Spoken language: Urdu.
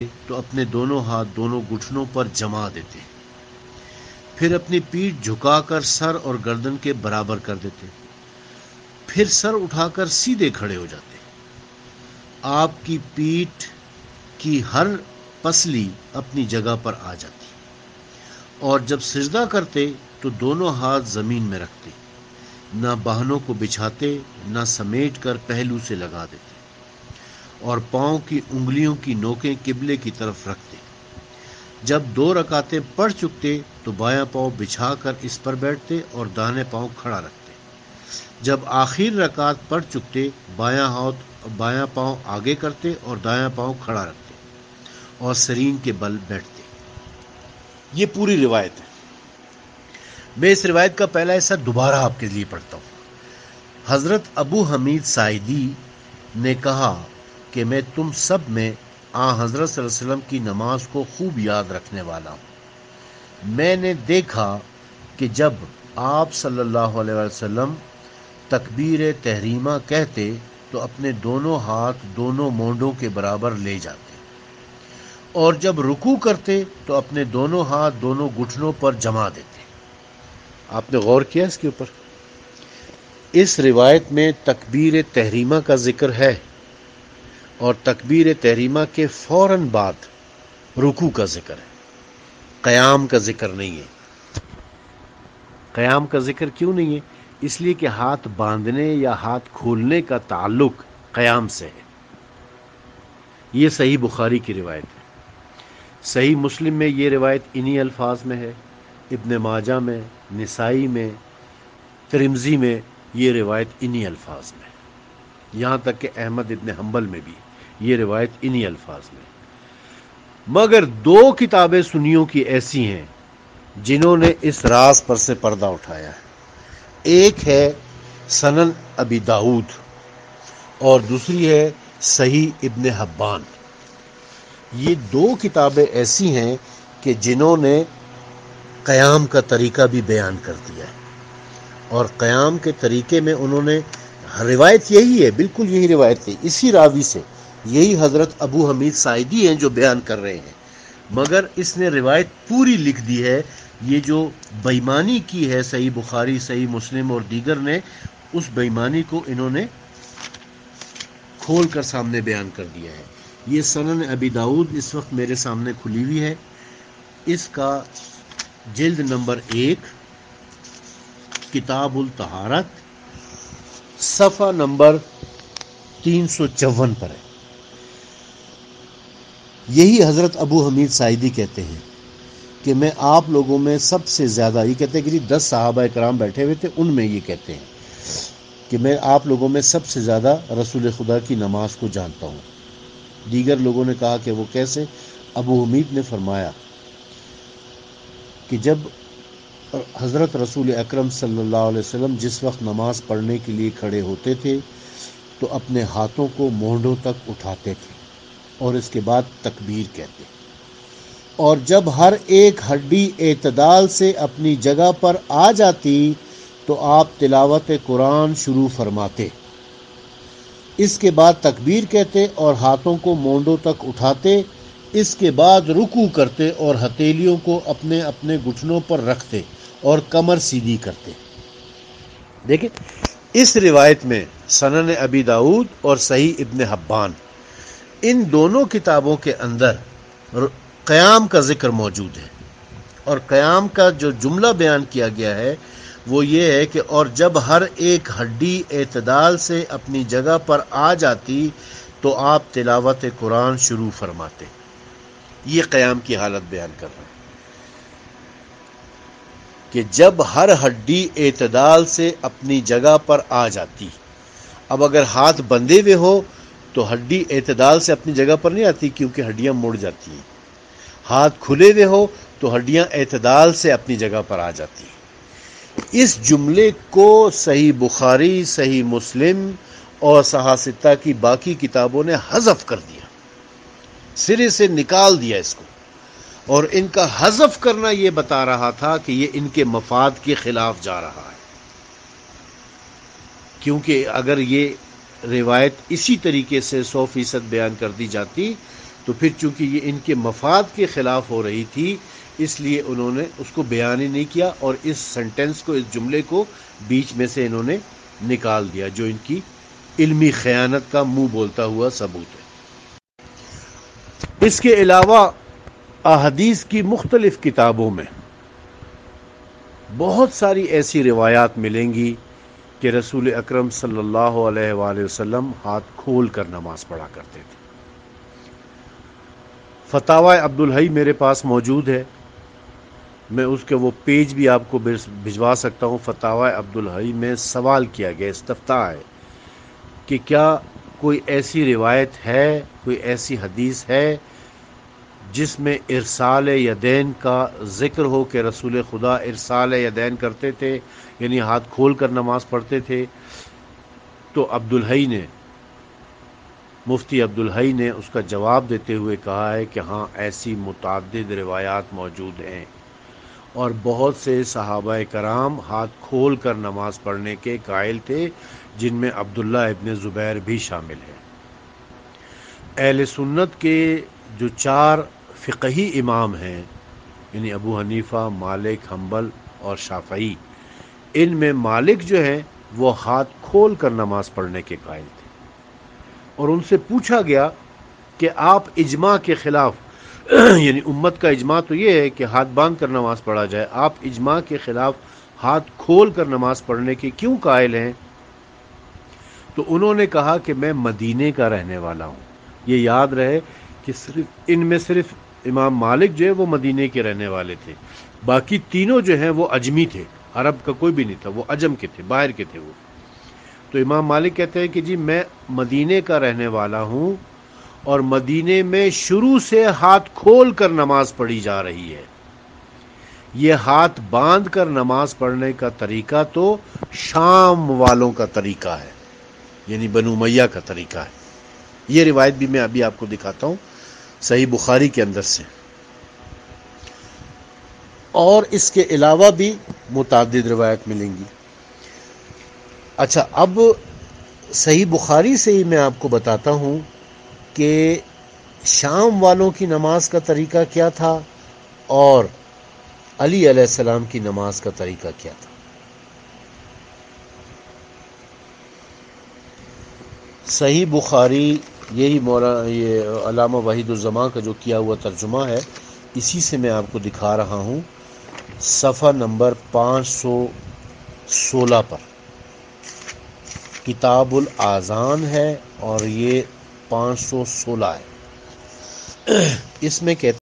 تو اپنے دونوں ہاتھ دونوں گھٹنوں پر جما دیتے، پھر اپنی پیٹھ جھکا کر سر اور گردن کے برابر کر دیتے، پھر سر اٹھا کر سیدھے کھڑے ہو جاتے۔ آپ کی پیٹھ کی ہر پسلی اپنی جگہ پر آ جاتی، اور جب سجدہ کرتے تو دونوں ہاتھ زمین میں رکھتے، نہ باہنوں کو بچھاتے نہ سمیٹ کر پہلو سے لگا دیتے، اور پاؤں کی انگلیوں کی نوکیں قبلے کی طرف رکھتے۔ جب 2 رکعتیں پڑھ چکتے تو بایاں پاؤں بچھا کر اس پر بیٹھتے اور داہنے پاؤں کھڑا رکھتے۔ جب آخر رکعت پڑھ چکتے بایاں پاؤں آگے کرتے اور دایاں پاؤں کھڑا رکھتے اور سرین کے بل بیٹھتے۔ یہ پوری روایت ہے۔ میں اس روایت کا پہلا حصہ دوبارہ آپ کے لیے پڑھتا ہوں۔ حضرت ابو حمید ساعدی نے کہا کہ میں تم سب میں حضرت صلی اللہ علیہ وسلم کی نماز کو خوب یاد رکھنے والا ہوں۔ میں نے دیکھا کہ جب آپ صلی اللہ علیہ وسلم تکبیر تحریمہ کہتے تو اپنے دونوں ہاتھ دونوں مونڈوں کے برابر لے جاتے، اور جب رکوع کرتے تو اپنے دونوں ہاتھ دونوں گھٹنوں پر جما دیتے۔ آپ نے غور کیا اس کے اوپر؟ اس روایت میں تکبیر تحریمہ کا ذکر ہے، اور تکبیر تحریمہ کے فوراً بعد رکوع کا ذکر ہے، قیام کا ذکر نہیں ہے۔ قیام کا ذکر کیوں نہیں ہے؟ اس لیے کہ ہاتھ باندھنے یا ہاتھ کھولنے کا تعلق قیام سے ہے۔ یہ صحیح بخاری کی روایت ہے۔ صحیح مسلم میں یہ روایت انہی الفاظ میں ہے، ابن ماجہ میں، نسائی میں، ترمذی میں یہ روایت انہی الفاظ میں، یہاں تک کہ احمد ابن حنبل میں بھی یہ روایت انہی الفاظ میں۔ مگر 2 کتابیں سنیوں کی ایسی ہیں جنہوں نے اس راز پر سے پردہ اٹھایا ہے۔ ایک ہے سنن ابی داؤد اور دوسری ہے صحیح ابن حبان۔ یہ 2 کتابیں ایسی ہیں کہ جنہوں نے قیام کا طریقہ بھی بیان کر دیا ہے، اور قیام کے طریقے میں انہوں نے روایت یہی ہے، بالکل یہی روایت ہے، اسی راوی سے، یہی حضرت ابو حمید ساعدی ہیں جو بیان کر رہے ہیں، مگر اس نے روایت پوری لکھ دی ہے۔ یہ جو بےایمانی کی ہے صحیح بخاری، صحیح مسلم اور دیگر نے، اس بےایمانی کو انہوں نے کھول کر سامنے بیان کر دیا ہے۔ یہ سنن ابی داؤد اس وقت میرے سامنے کھلی ہوئی ہے، اس کا جلد نمبر 1 کتاب الطہارت صفحہ نمبر 354 پر ہے۔ یہی حضرت ابو حمید ساعدی کہتے ہیں کہ میں آپ لوگوں میں سب سے زیادہ، یہ کہتے ہیں کہ 10 صحابہ کرام بیٹھے ہوئے تھے، ان میں یہ کہتے ہیں کہ میں آپ لوگوں میں سب سے زیادہ رسول خدا کی نماز کو جانتا ہوں۔ دیگر لوگوں نے کہا کہ وہ کیسے؟ ابو حمید نے فرمایا کہ جب حضرت رسول اکرم صلی اللہ علیہ وسلم جس وقت نماز پڑھنے کے لیے کھڑے ہوتے تھے تو اپنے ہاتھوں کو مونڈوں تک اٹھاتے تھے اور اس کے بعد تکبیر کہتے، اور جب ہر ایک ہڈی اعتدال سے اپنی جگہ پر آ جاتی تو آپ تلاوت قرآن شروع فرماتے، اس کے بعد تکبیر کہتے اور ہاتھوں کو مونڈوں تک اٹھاتے، اس کے بعد رکوع کرتے اور ہتھیلیوں کو اپنے اپنے گھٹنوں پر رکھتے اور کمر سیدھی کرتے۔ دیکھیں اس روایت میں سنن ابی داؤد اور صحیح ابن حبان، ان دونوں کتابوں کے اندر قیام کا ذکر موجود ہے، اور قیام کا جو جملہ بیان کیا گیا ہے وہ یہ ہے کہ اور جب ہر ایک ہڈی اعتدال سے اپنی جگہ پر آ جاتی تو آپ تلاوت قرآن شروع فرماتے۔ یہ قیام کی حالت بیان کر رہے ہیں کہ جب ہر ہڈی اعتدال سے اپنی جگہ پر آ جاتی۔ اب اگر ہاتھ بندھے ہوئے ہو تو ہڈی اعتدال سے اپنی جگہ پر نہیں آتی، کیونکہ ہڈیاں مڑ جاتی ہیں۔ ہاتھ کھلے ہوئے ہو تو ہڈیاں اعتدال سے اپنی جگہ پر آ جاتی ہیں۔ اس جملے کو صحیح بخاری، صحیح مسلم اور صحاح ستہ کی باقی کتابوں نے حذف کر دیا، سرے سے نکال دیا اس کو، اور ان کا حذف کرنا یہ بتا رہا تھا کہ یہ ان کے مفاد کے خلاف جا رہا ہے، کیونکہ اگر یہ روایت اسی طریقے سے 100% بیان کر دی جاتی تو پھر چونکہ یہ ان کے مفاد کے خلاف ہو رہی تھی، اس لیے انہوں نے اس کو بیان ہی نہیں کیا، اور اس سینٹنس کو، اس جملے کو بیچ میں سے انہوں نے نکال دیا، جو ان کی علمی خیانت کا منہ بولتا ہوا ثبوت ہے۔ اس کے علاوہ احادیث کی مختلف کتابوں میں بہت ساری ایسی روایات ملیں گی کہ رسول اکرم صلی اللہ علیہ وآلہ وسلم ہاتھ کھول کر نماز پڑھا کرتے تھے۔ فتاوی عبدالحی میرے پاس موجود ہے، میں اس کے وہ پیج بھی آپ کو بھجوا سکتا ہوں۔ فتاوی عبدالحی میں سوال کیا گیا، استفتاء ہے کہ کیا کوئی ایسی روایت ہے، کوئی ایسی حدیث ہے جس میں ارسال یدین کا ذکر ہو کہ رسول خدا ارسال یدین کرتے تھے، یعنی ہاتھ کھول کر نماز پڑھتے تھے؟ تو عبدالحی نے، مفتی عبدالحی نے اس کا جواب دیتے ہوئے کہا ہے کہ ہاں، ایسی متعدد روایات موجود ہیں، اور بہت سے صحابہ کرام ہاتھ کھول کر نماز پڑھنے کے قائل تھے، جن میں عبداللہ ابن زبیر بھی شامل ہے۔ اہل سنت کے جو 4 فقہی امام ہیں، یعنی ابو حنیفہ، مالک، حنبل اور شافعی، ان میں مالک جو ہیں وہ ہاتھ کھول کر نماز پڑھنے کے قائل تھے، اور ان سے پوچھا گیا کہ آپ اجماع کے خلاف یعنی امت کا اجماع تو یہ ہے کہ ہاتھ باندھ کر نماز پڑھا جائے، آپ اجماع کے خلاف ہاتھ کھول کر نماز پڑھنے کے کیوں قائل ہیں؟ تو انہوں نے کہا کہ میں مدینے کا رہنے والا ہوں۔ یہ یاد رہے کہ ان میں صرف امام مالک جو ہے وہ مدینے کے رہنے والے تھے، باقی تینوں جو ہیں وہ اجمی تھے، عرب کا کوئی بھی نہیں تھا، وہ عجم کے تھے، باہر کے تھے وہ۔ تو امام مالک کہتے ہیں کہ جی میں مدینے کا رہنے والا ہوں، اور مدینے میں شروع سے ہاتھ کھول کر نماز پڑھی جا رہی ہے۔ یہ ہاتھ باندھ کر نماز پڑھنے کا طریقہ تو شام والوں کا طریقہ ہے، یعنی بنو امیہ کا طریقہ ہے۔ یہ روایت بھی میں ابھی آپ کو دکھاتا ہوں، صحیح بخاری کے اندر سے، اور اس کے علاوہ بھی متعدد روایت ملیں گی۔ اچھا، اب صحیح بخاری سے ہی میں آپ کو بتاتا ہوں کہ شام والوں کی نماز کا طریقہ کیا تھا، اور علی علیہ السلام کی نماز کا طریقہ کیا تھا۔ صحیح بخاری، یہی یہ علامہ وحید الزمان کا جو کیا ہوا ترجمہ ہے، اسی سے میں آپ کو دکھا رہا ہوں، صفحہ نمبر 516 پر کتاب الاذان ہے، اور یہ 516 ہے۔ اس میں کہتے